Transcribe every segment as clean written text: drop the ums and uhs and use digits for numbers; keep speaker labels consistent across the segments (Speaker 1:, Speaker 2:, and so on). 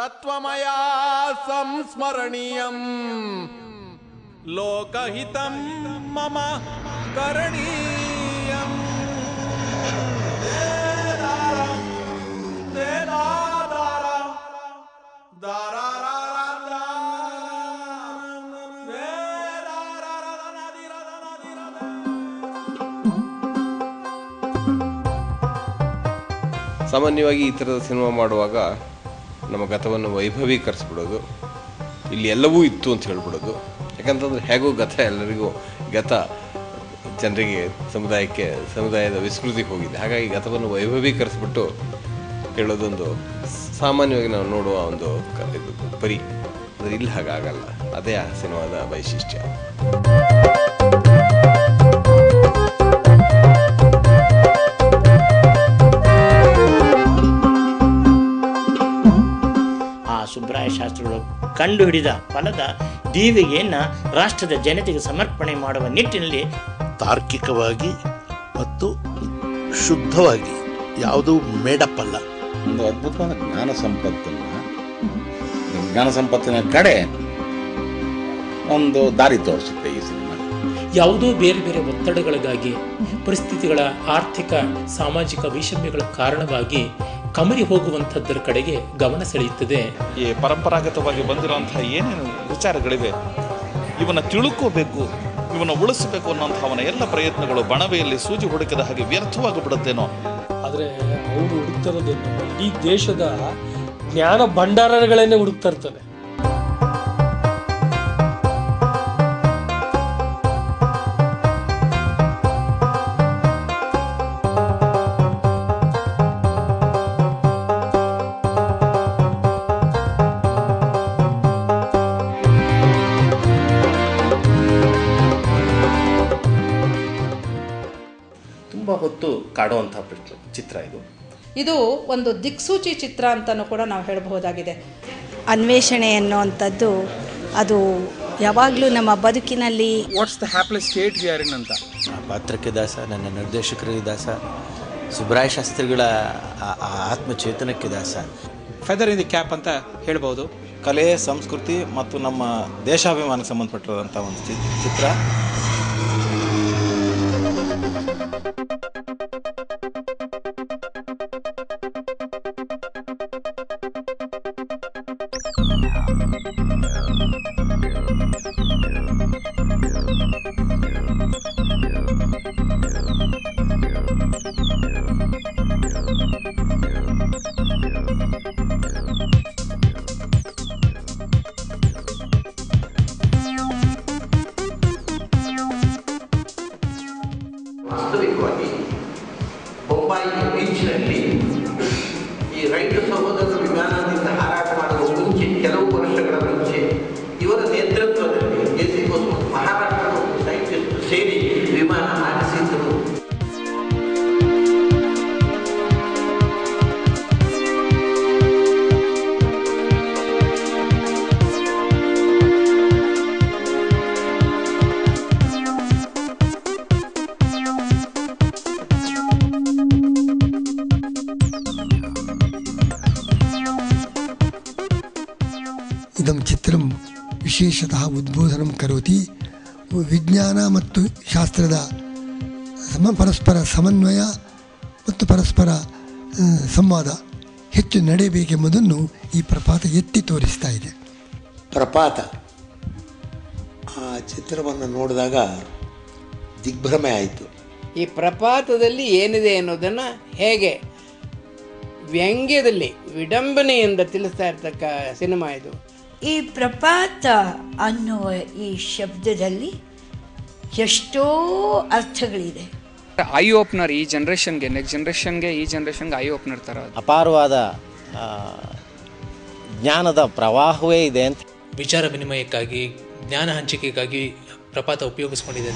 Speaker 1: ತತ್ವಮಯಾ ಸಂಸ್ಮರಣೀಯಂ ಲೋಕಹಿತಂ ಮಮ ಕರಣೀಯಂ.
Speaker 2: ಸಾಮಾನ್ಯವಾಗಿ ಈ ಥರದ ಸಿನಿಮಾ ಮಾಡುವಾಗ ನಮ್ಮ ಗತವನ್ನು ವೈಭವೀಕರಿಸ್ಬಿಡೋದು, ಇಲ್ಲಿ ಎಲ್ಲವೂ ಇತ್ತು ಅಂತ ಹೇಳ್ಬಿಡೋದು. ಯಾಕಂತಂದರೆ ಹೇಗೋ ಗತ ಎಲ್ಲರಿಗೂ ಗತ ಜನರಿಗೆ ಸಮುದಾಯದ ವಿಸ್ಮೃತಿಗೆ ಹೋಗಿದೆ. ಹಾಗಾಗಿ ಗತವನ್ನು ವೈಭವೀಕರಿಸ್ಬಿಟ್ಟು ಹೇಳೋದೊಂದು ಸಾಮಾನ್ಯವಾಗಿ ನಾವು ನೋಡುವ ಒಂದು ಇದು ಪರಿ. ಆದರೆ ಇಲ್ಲಿ ಹಾಗಾಗಲ್ಲ. ಅದೇ ಆ ಸಿನಿಮಾದ ವೈಶಿಷ್ಟ್ಯ.
Speaker 3: ಸುಬ್ರಾಯ ಶಾಸ್ತ್ರಿಗಳು ಕಂಡುಹಿಡಿದ ಫಲದ ದೀವಿಗೆಯನ್ನು ರಾಷ್ಟ್ರದ ಜನತೆಗೆ ಸಮರ್ಪಣೆ ಮಾಡುವ ನಿಟ್ಟಿನಲ್ಲಿ
Speaker 4: ತಾರ್ಕಿಕವಾಗಿ ಮತ್ತು ಶುದ್ಧವಾಗಿ ಯಾವುದೂ ಮೇಡಪ್ಪಲ್ಲ.
Speaker 5: ಒಂದು ಅದ್ಭುತವಾದ ಜ್ಞಾನ ಸಂಪತ್ತಿನ ಕಡೆ ಒಂದು ದಾರಿ ತೋರಿಸುತ್ತೆ ಈ ಸಿನಿಮಾ.
Speaker 6: ಯಾವುದೋ ಬೇರೆ ಬೇರೆ ಒತ್ತಡಗಳಿಗಾಗಿ, ಪರಿಸ್ಥಿತಿಗಳ ಆರ್ಥಿಕ ಸಾಮಾಜಿಕ ವೈಷಮ್ಯಗಳ ಕಾರಣವಾಗಿ ಕಮರಿ ಹೋಗುವಂಥದ್ದರ ಕಡೆಗೆ ಗಮನ ಸೆಳೆಯುತ್ತದೆ.
Speaker 7: ಈ ಪರಂಪರಾಗತವಾಗಿ ಬಂದಿರುವಂತಹ ಏನೇನು ವಿಚಾರಗಳಿವೆ ಇವನ್ನ ತಿಳ್ಕೋಬೇಕು, ಇವನ್ನ ಉಳಿಸಬೇಕು ಅನ್ನೋಂಥ ಅವನ ಎಲ್ಲ ಪ್ರಯತ್ನಗಳು ಬಣವೆಯಲ್ಲಿ ಸೂಜಿ ಹುಡುಕಿದ ಹಾಗೆ ವ್ಯರ್ಥವಾಗಿ ಬಿಡುತ್ತೇನೋ.
Speaker 8: ಆದರೆ ಅವರು ಹುಡುಕ್ತಿರೋದೇನು, ಇಡೀ ದೇಶದ ಜ್ಞಾನ ಭಂಡಾರಗಳನ್ನೇ ಹುಡುಕ್ತಾ ಇರ್ತಾನೆ.
Speaker 9: ಹೊತ್ತು ಕಾಡುವಂಥ ಚಿತ್ರ ಇದು ಒಂದು ದಿಕ್ಸೂಚಿ ಚಿತ್ರ ಅಂತಲೂ ಕೂಡ ನಾವು ಹೇಳಬಹುದಾಗಿದೆ.
Speaker 10: ಅನ್ವೇಷಣೆ ಅನ್ನುವಂಥದ್ದು ಅದು ಯಾವಾಗಲೂ ನಮ್ಮ ಬದುಕಿನಲ್ಲಿ
Speaker 11: what's the hapless state we are in ಅಂತ.
Speaker 12: ಪಾತ್ರಕ್ಕೆ ದಾಸ, ನನ್ನ ನಿರ್ದೇಶಕರಿಗೆ ದಾಸ, ಸುಬ್ರಾಯ ಶಾಸ್ತ್ರಿಗಳ ಆತ್ಮಚೇತನಕ್ಕೆ ದಾಸ.
Speaker 11: ಫೆದರ್ ಇನ್ ದಿ ಕ್ಯಾಪ್ ಅಂತ ಹೇಳ್ಬೋದು.
Speaker 5: ಕಲೆ, ಸಂಸ್ಕೃತಿ ಮತ್ತು ನಮ್ಮ ದೇಶಾಭಿಮಾನಕ್ಕೆ ಸಂಬಂಧಪಟ್ಟಿರುವಂಥ ಒಂದು ಚಿತ್ರ.
Speaker 13: ವಾಸ್ತವಿಕವಾಗಿ ಬೊಂಬಾಯಿ ಬೀಚ್ನಲ್ಲಿ ಈ ರೈತ ಸಹೋದರರು ವಿಮಾನದಿಂದ ಹಾರಾಟ ಮಾಡುವ ಮುಂಚೆ, ಕೆಲವು ವರ್ಷಗಳ ಮುಂಚೆ ಇವರ ನೇತೃತ್ವದಲ್ಲಿ ಜೆ.ಸಿ. ಬೋಸ್ ಮತ್ತು ಮಹಾರಾಷ್ಟ್ರದ ಸೈಂಟಿಸ್ಟ್ ಸೇರಿ ವಿಮಾನ ಹಾರಿಸಿದ್ದರು.
Speaker 14: ಇದಂ ಚಿತ್ರಂ ವಿಶೇಷತಃ ಉದ್ಬೋಧನಂ ಕರೋತಿ. ವಿಜ್ಞಾನ ಮತ್ತು ಶಾಸ್ತ್ರದ ಪರಸ್ಪರ ಸಮನ್ವಯ ಮತ್ತು ಪರಸ್ಪರ ಸಂವಾದ ಹೆಚ್ಚು ನಡೆಯಬೇಕೆಂಬುದನ್ನು ಈ ಪ್ರಪಾತ ಎತ್ತಿ ತೋರಿಸ್ತಾ ಇದೆ.
Speaker 4: ಪ್ರಪಾತ ಆ ಚಿತ್ರವನ್ನು ನೋಡಿದಾಗ ದಿಗ್ಭ್ರಮೆ ಆಯಿತು.
Speaker 15: ಈ ಪ್ರಪಾತದಲ್ಲಿ ಏನಿದೆ ಅನ್ನೋದನ್ನು ಹೇಗೆ ವ್ಯಂಗ್ಯದಲ್ಲಿ ವಿಡಂಬನೆಯಿಂದ ತಿಳಿಸ್ತಾ ಇರ್ತಕ್ಕ ಸಿನಿಮಾ ಇದು.
Speaker 10: ಈ ಪ್ರಪಾತ ಅನ್ನುವ ಈ ಶಬ್ದದಲ್ಲಿ ಎಷ್ಟೋ ಅರ್ಥಗಳಿದೆ.
Speaker 11: ಐ ಓಪನರ್ ಈ ಜನ್ರೇಷನ್ಗೆ, ನೆಕ್ಸ್ಟ್ ಜನ್ರೇಷನ್ಗೆ, ಈ ಜನ್ರೇಷನ್ಗೆ ಐ ಓಪನರ್ ಥರ
Speaker 12: ಅಪಾರವಾದ ಜ್ಞಾನದ ಪ್ರವಾಹವೇ ಇದೆ ಅಂತ.
Speaker 6: ವಿಚಾರ ವಿನಿಮಯಕ್ಕಾಗಿ, ಜ್ಞಾನ ಹಂಚಿಕೆಗಾಗಿ ಪ್ರಪಾತ ಉಪಯೋಗಿಸ್ಕೊಂಡಿದೆ.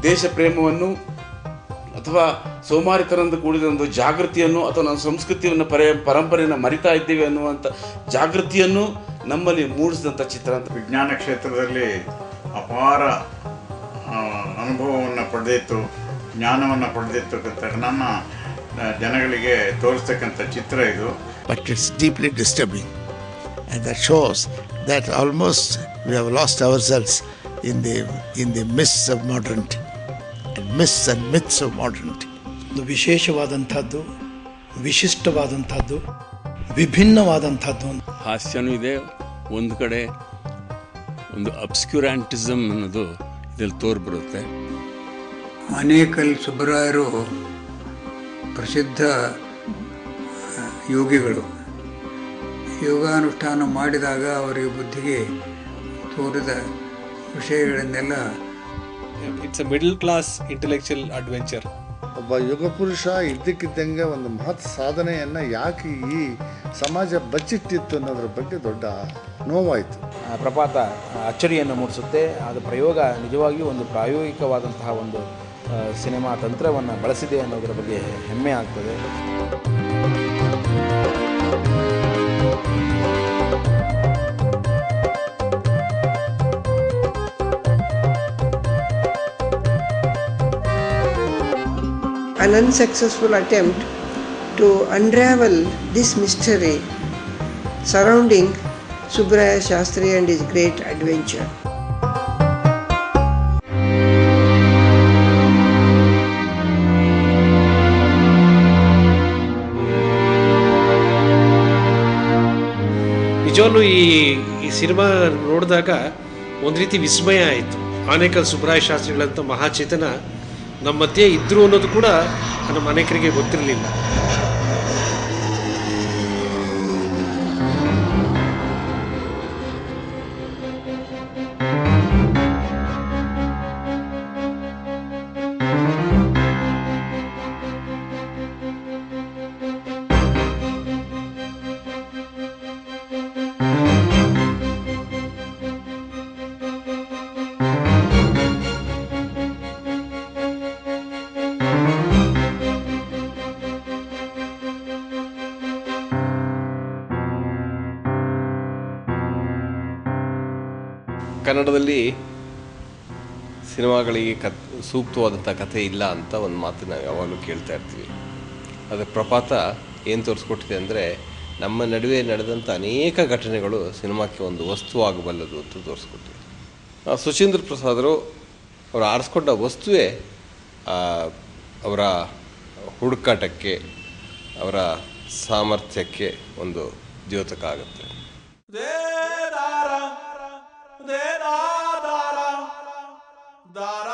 Speaker 16: ದೇಶ ಪ್ರೇಮವನ್ನು ಅಥವಾ ಸೋಮಾರಿತನದಿಂದ ಕೂಡಿದ ಒಂದು ಜಾಗೃತಿಯನ್ನು ಅಥವಾ ನಮ್ಮ ಸಂಸ್ಕೃತಿಯನ್ನು ಪರಂಪರೆಯನ್ನು ಮರಿತಾ ಇದ್ದೇವೆ ಅನ್ನುವಂಥ ಜಾಗೃತಿಯನ್ನು ನಮ್ಮಲ್ಲಿ ಮೂಡಿಸಿದಂಥ ಚಿತ್ರ ಅಂತ.
Speaker 17: ವಿಜ್ಞಾನ ಕ್ಷೇತ್ರದಲ್ಲಿ ಅಪಾರ ಅನುಭವವನ್ನು ಪಡೆದಿತ್ತು, ಜ್ಞಾನವನ್ನು ಪಡೆದಿತ್ತು ನಮ್ಮ ಜನಗಳಿಗೆ ತೋರಿಸ್ತಕ್ಕಂಥ ಚಿತ್ರ ಇದು.
Speaker 4: But it's deeply disturbing, and that shows that almost we have lost ourselves in the mists of modernity, and mists and myths of modernity.
Speaker 18: ಒಂದು ವಿಶೇಷವಾದಂಥದ್ದು, ವಿಶಿಷ್ಟವಾದಂಥದ್ದು, ವಿಭಿನ್ನವಾದಂಥದ್ದು.
Speaker 19: ಹಾಸ್ಯನೂ ಇದೆ, ಒಂದು ಕಡೆ ಒಂದು ಅಬ್ಸ್ಕ್ಯೂರಾಂಟಿಸಮ್ ಅನ್ನೋದು ಇದರಲ್ಲಿ ತೋರ್ಬರುತ್ತೆ.
Speaker 20: ಆನೇಕಲ್ ಸುಬ್ಬರಾಯರು ಪ್ರಸಿದ್ಧ ಯೋಗಿಗಳು. ಯೋಗಾನುಷ್ಠಾನ ಮಾಡಿದಾಗ ಅವರಿಗೆ ಬುದ್ಧಿಗೆ ತೋರಿದ ವಿಷಯಗಳನ್ನೆಲ್ಲ
Speaker 6: it's a middle class intellectual adventure.
Speaker 21: ಒಬ್ಬ ಯುಗ ಪುರುಷ ಇದ್ದಕ್ಕಿದ್ದಂಗೆ ಒಂದು ಮಹತ್ ಸಾಧನೆಯನ್ನು ಯಾಕೆ ಈ ಸಮಾಜ ಬಚ್ಚಿಟ್ಟಿತ್ತು ಅನ್ನೋದ್ರ ಬಗ್ಗೆ ದೊಡ್ಡ ನೋವಾಯಿತು.
Speaker 5: ಪ್ರಪಾತ ಅಚ್ಚರಿಯನ್ನು ಮೂಡಿಸುತ್ತೆ. ಅದು ಪ್ರಯೋಗ ನಿಜವಾಗಿಯೂ ಒಂದು ಪ್ರಾಯೋಗಿಕವಾದಂತಹ ಒಂದು ಸಿನಿಮಾ ತಂತ್ರವನ್ನು ಬಳಸಿದೆ ಅನ್ನೋದರ ಬಗ್ಗೆ ಹೆಮ್ಮೆ ಆಗ್ತದೆ.
Speaker 22: An unsuccessful attempt to unravel this mystery surrounding Subbaraya Shastri and his great adventure.
Speaker 23: ನಿಜವಲ್ಲೂ ಈ ಸಿನಿಮಾ ನೋಡಿದಾಗ ಒಂದು ರೀತಿ ವಿಸ್ಮಯ ಆಯಿತು. ಆನೇಕಲ್ ಸುಬ್ಬರಾಯ ಶಾಸ್ತ್ರಿಗಳಂಥ ಮಹಾಚೇತನ ನಮ್ಮ ಮಧ್ಯೆ ಇದ್ದರು ಅನ್ನೋದು ಕೂಡ ನಮ್ಮ ಅನೇಕರಿಗೆ ಗೊತ್ತಿರಲಿಲ್ಲ.
Speaker 2: ಕನ್ನಡದಲ್ಲಿ ಸಿನಿಮಾಗಳಿಗೆ ಸೂಕ್ತವಾದಂಥ ಕಥೆ ಇಲ್ಲ ಅಂತ ಒಂದು ಮಾತು ನಾವು ಯಾವಾಗಲೂ ಕೇಳ್ತಾ ಇರ್ತೀವಿ. ಅದರ ಪ್ರಪಾತ ಏನು ತೋರಿಸ್ಕೊಟ್ಟಿದೆ ಅಂದರೆ ನಮ್ಮ ನಡುವೆ ನಡೆದಂಥ ಅನೇಕ ಘಟನೆಗಳು ಸಿನಿಮಾಕ್ಕೆ ಒಂದು ವಸ್ತುವಾಗಬಲ್ಲದು ಅಂತ ತೋರಿಸ್ಕೊಟ್ಟಿದೆ. ಸುಚೀಂದ್ರ ಪ್ರಸಾದರು ಅವರು ಆರಿಸ್ಕೊಂಡ ವಸ್ತುವೇ ಅವರ ಹುಡುಕಾಟಕ್ಕೆ, ಅವರ ಸಾಮರ್ಥ್ಯಕ್ಕೆ ಒಂದು ದ್ಯೋತಕ ಆಗುತ್ತೆ.
Speaker 1: da